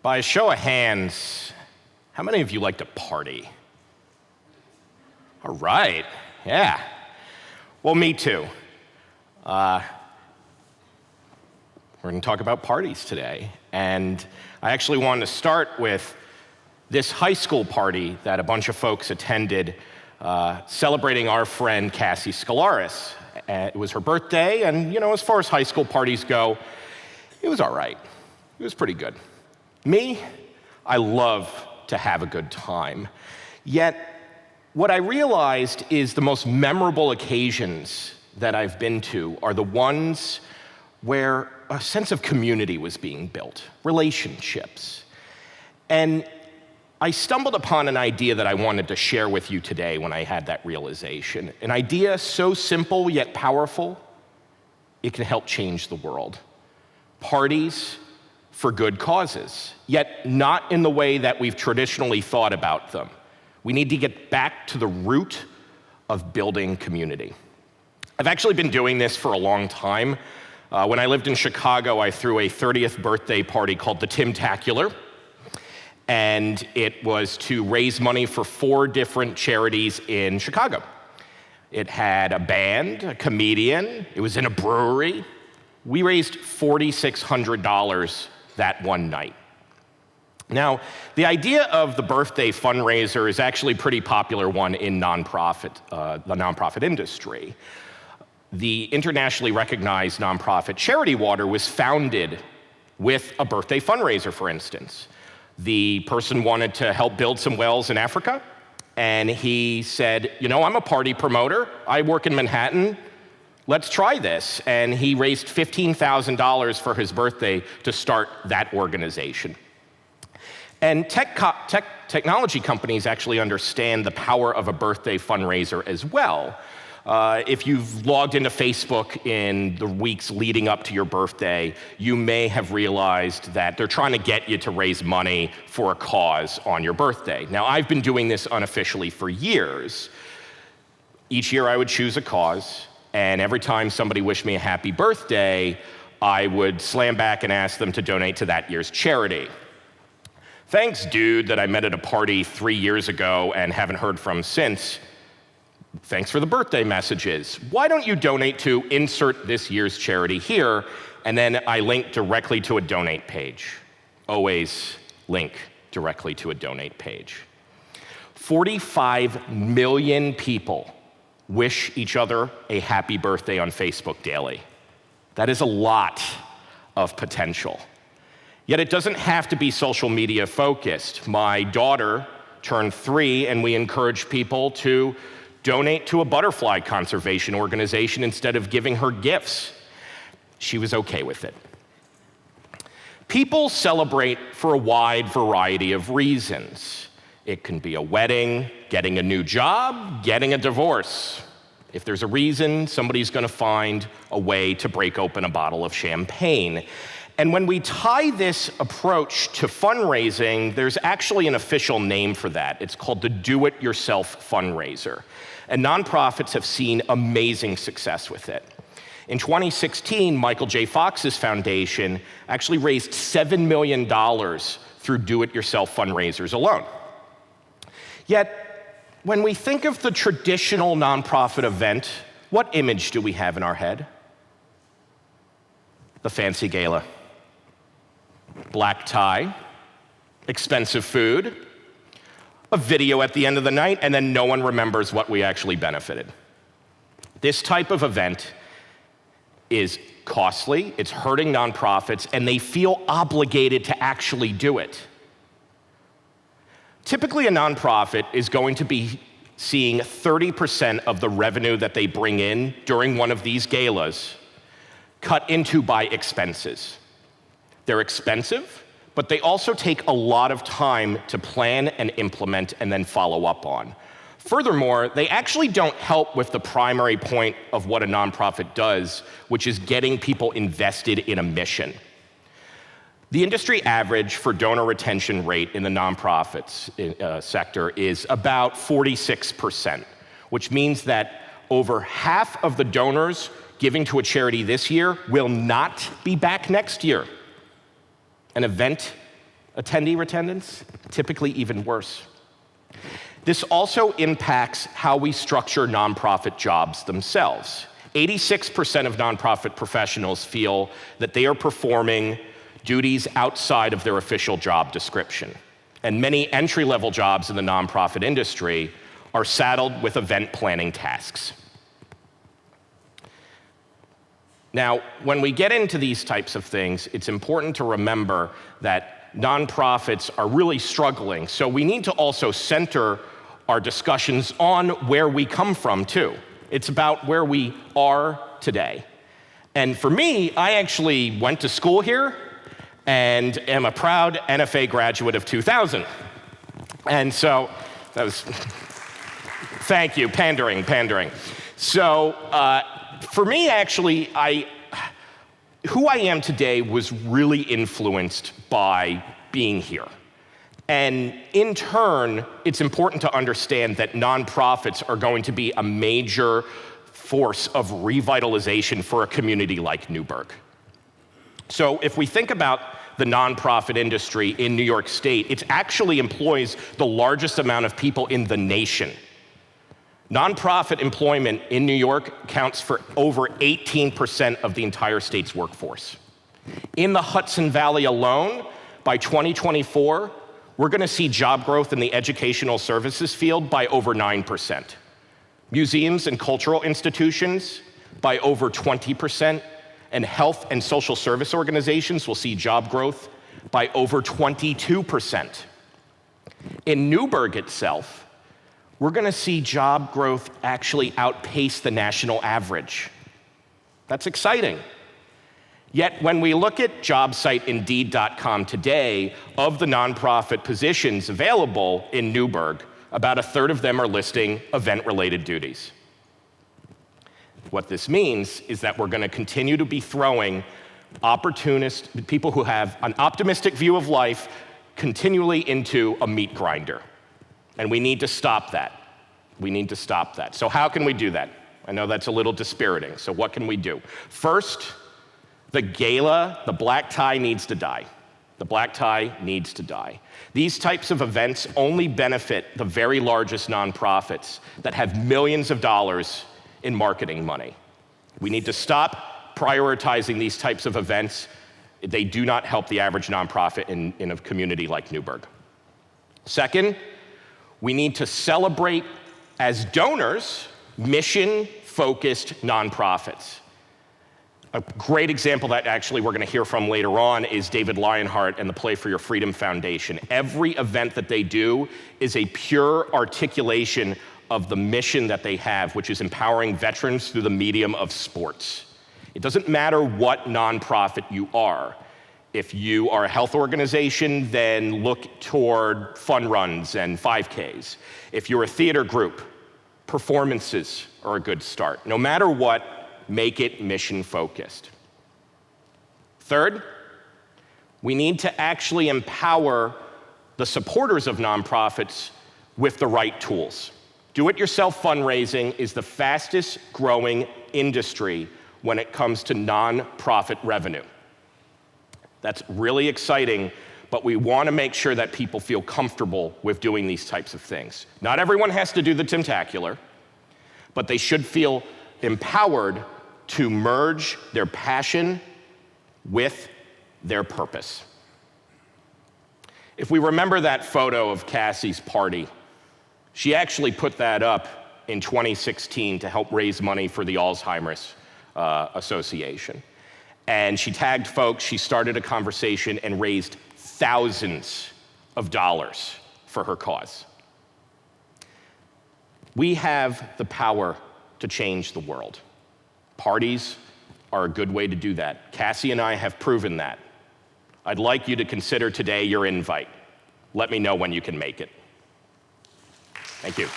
By a show of hands, how many of you like to party? All right, yeah. Well, me too. We're going to talk about parties today, and I actually wanted to start with this high school party that a bunch of folks attended celebrating our friend Cassie Scalaris. It was her birthday, and as far as high school parties go, it was all right. It was pretty good. Me, I love to have a good time. Yet, what I realized is the most memorable occasions that I've been to are the ones where a sense of community was being built, relationships. And I stumbled upon an idea that I wanted to share with you today when I had that realization. An idea so simple yet powerful, it can help change the world. Parties for good causes, yet not in the way that we've traditionally thought about them. We need to get back to the root of building community. I've actually been doing this for a long time. When I lived in Chicago, I threw a 30th birthday party called the Timtacular, and it was to raise money for 4 different charities in Chicago. It had a band, a comedian, it was in a brewery. We raised $4,600 that one night. Now, the idea of the birthday fundraiser is actually a pretty popular one in the nonprofit industry. The internationally recognized nonprofit Charity Water was founded with a birthday fundraiser, for instance. The person wanted to help build some wells in Africa, and he said, I'm a party promoter. I work in Manhattan. Let's try this. And he raised $15,000 for his birthday to start that organization. And technology companies actually understand the power of a birthday fundraiser as well. If you've logged into Facebook in the weeks leading up to your birthday, you may have realized that they're trying to get you to raise money for a cause on your birthday. Now, I've been doing this unofficially for years. Each year I would choose a cause, and every time somebody wished me a happy birthday, I would slam back and ask them to donate to that year's charity. Thanks, dude, that I met at a party 3 years ago and haven't heard from since. Thanks for the birthday messages. Why don't you donate to insert this year's charity here? And then I link directly to a donate page. Always link directly to a donate page. 45 million people wish each other a happy birthday on Facebook daily. That is a lot of potential. Yet it doesn't have to be social media focused. My daughter turned 3, and we encouraged people to donate to a butterfly conservation organization instead of giving her gifts. She was okay with it. People celebrate for a wide variety of reasons. It can be a wedding, getting a new job, getting a divorce. If there's a reason, somebody's going to find a way to break open a bottle of champagne. And when we tie this approach to fundraising, there's actually an official name for that. It's called the do-it-yourself fundraiser. And nonprofits have seen amazing success with it. In 2016, Michael J. Fox's foundation actually raised $7 million through do-it-yourself fundraisers alone. Yet, when we think of the traditional nonprofit event, what image do we have in our head? The fancy gala. Black tie, expensive food, a video at the end of the night, and then no one remembers what we actually benefited. This type of event is costly, it's hurting nonprofits, and they feel obligated to actually do it. Typically, a nonprofit is going to be seeing 30% of the revenue that they bring in during one of these galas cut into by expenses. They're expensive, but they also take a lot of time to plan and implement and then follow up on. Furthermore, they actually don't help with the primary point of what a nonprofit does, which is getting people invested in a mission. The industry average for donor retention rate in the nonprofits sector is about 46%, which means that over half of the donors giving to a charity this year will not be back next year. An event attendee attendance, typically even worse. This also impacts how we structure nonprofit jobs themselves. 86% of nonprofit professionals feel that they are performing duties outside of their official job description. And many entry-level jobs in the nonprofit industry are saddled with event planning tasks. Now, when we get into these types of things, it's important to remember that nonprofits are really struggling, so we need to also center our discussions on where we come from, too. It's about where we are today. And for me, I actually went to school here and am a proud NFA graduate of 2000. And so, that was, thank you, pandering. So, for me, actually, who I am today was really influenced by being here. And in turn, it's important to understand that nonprofits are going to be a major force of revitalization for a community like Newburgh. So if we think about the nonprofit industry in New York State, it actually employs the largest amount of people in the nation. Nonprofit employment in New York counts for over 18% of the entire state's workforce. In the Hudson Valley alone, by 2024, we're going to see job growth in the educational services field by over 9%. Museums and cultural institutions by over 20%, and health and social service organizations will see job growth by over 22%. In Newburgh itself, we're going to see job growth actually outpace the national average. That's exciting. Yet when we look at job site Indeed.com today, of the nonprofit positions available in Newburgh, about a third of them are listing event-related duties. What this means is that we're going to continue to be throwing people who have an optimistic view of life continually into a meat grinder. And we need to stop that. So how can we do that? I know that's a little dispiriting, so what can we do? First, the gala, the black tie needs to die. The black tie needs to die. These types of events only benefit the very largest nonprofits that have millions of dollars in marketing money. We need to stop prioritizing these types of events. They do not help the average nonprofit in a community like Newburgh. Second, we need to celebrate as donors mission-focused nonprofits. A great example that actually we're going to hear from later on is David Lionheart and the Play for Your Freedom Foundation. Every event that they do is a pure articulation of the mission that they have, which is empowering veterans through the medium of sports. It doesn't matter what nonprofit you are. If you are a health organization, then look toward fun runs and 5Ks. If you're a theater group, performances are a good start. No matter what, make it mission-focused. Third, we need to actually empower the supporters of nonprofits with the right tools. Do-it-yourself fundraising is the fastest growing industry when it comes to nonprofit revenue. That's really exciting, but we want to make sure that people feel comfortable with doing these types of things. Not everyone has to do the Timtacular, but they should feel empowered to merge their passion with their purpose. If we remember that photo of Cassie's party, she actually put that up in 2016 to help raise money for the Alzheimer's Association. And she tagged folks, she started a conversation and raised thousands of dollars for her cause. We have the power to change the world. Parties are a good way to do that. Cassie and I have proven that. I'd like you to consider today your invite. Let me know when you can make it. Thank you.